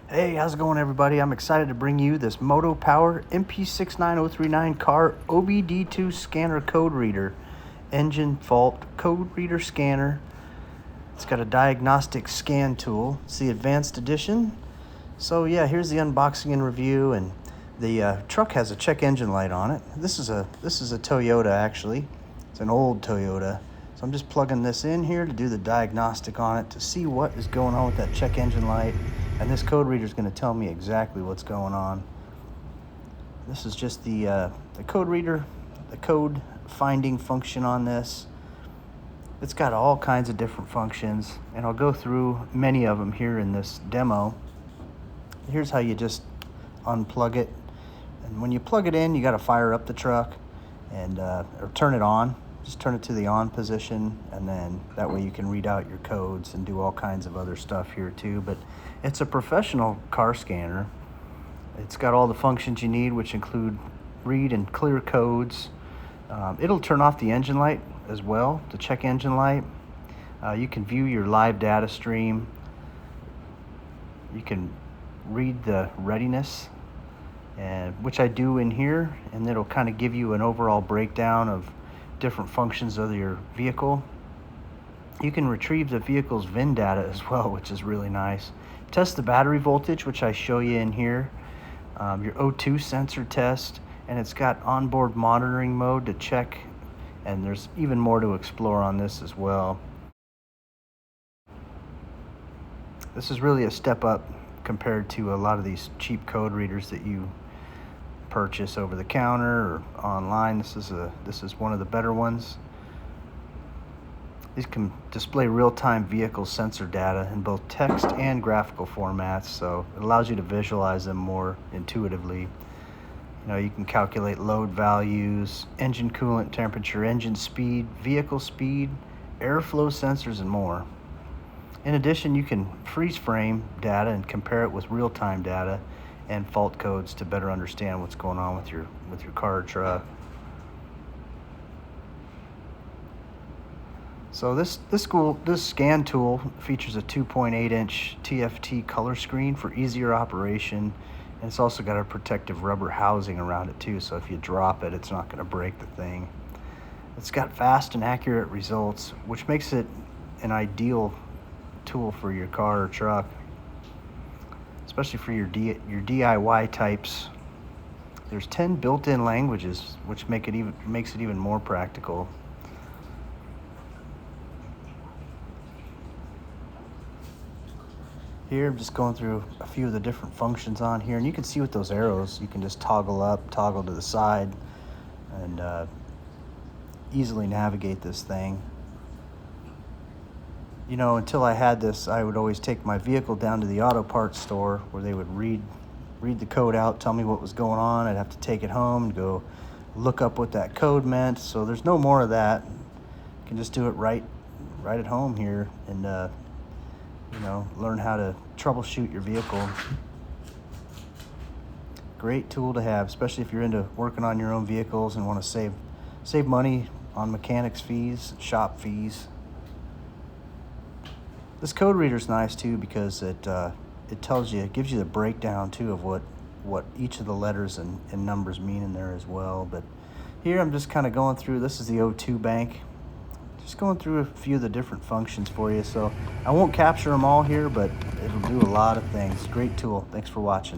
Hey, how's it going, everybody? I'm excited to bring you this MOTOPOWER MP69039 car OBD2 scanner code reader, engine fault code reader scanner. It's got a diagnostic scan tool. It's the advanced edition. So yeah, here's the unboxing and review, and the truck has a check engine light on it. This is a Toyota, actually. It's an old Toyota. So I'm just plugging this in here to do the diagnostic on it to see what is going on with that check engine light. And this code reader is going to tell me exactly what's going on. This is just the code reader, the code finding function on this. It's got all kinds of different functions, and I'll go through many of them here in this demo. Here's how you just unplug it. And when you plug it in, you got to fire up the truck and or turn it on. Just turn it to the on position, and then that way you can read out your codes and do all kinds of other stuff here too. But it's a professional car scanner. It's got all the functions you need, which include read and clear codes. It'll turn off the engine light as well, the check engine light. You can view your live data stream. You can read the readiness, which I do in here, and it'll kind of give you an overall breakdown of different functions of your vehicle. You can retrieve the vehicle's VIN data as well, which is really nice. Test the battery voltage, which I show you in here. Your O2 sensor test, and it's got onboard monitoring mode to check, and there's even more to explore on this as well. This is really a step up compared to a lot of these cheap code readers that you purchase over the counter or online. This is one of the better ones. These can display real-time vehicle sensor data in both text and graphical formats, so it allows you to visualize them more intuitively. You know, you can calculate load values, engine coolant temperature, engine speed, vehicle speed, airflow sensors, and more. In addition, you can freeze frame data and compare it with real-time data and fault codes to better understand what's going on with your car or truck. So this scan tool features a 2.8-inch TFT color screen for easier operation, and it's also got a protective rubber housing around it too, so if you drop it, it's not going to break the thing. It's got fast and accurate results, which makes it an ideal tool for your car or truck, especially for your DIY types. There's 10 built-in languages, which makes it even more practical. Here, I'm just going through a few of the different functions on here, and you can see with those arrows, you can just toggle up, toggle to the side, and easily navigate this thing. You know, until I had this, I would always take my vehicle down to the auto parts store where they would read the code out, tell me what was going on. I'd have to take it home and go look up what that code meant. So there's no more of that. You can just do it right at home here, and you know, learn how to troubleshoot your vehicle. Great tool to have, especially if you're into working on your own vehicles and want to save money on mechanics fees, shop fees. This code reader's nice too, because it tells you, it gives you the breakdown too of what each of the letters and numbers mean in there as well. But here I'm just kind of going through, this is the O2 bank. Just going through a few of the different functions for you. So I won't capture them all here, but it'll do a lot of things. Great tool. Thanks for watching.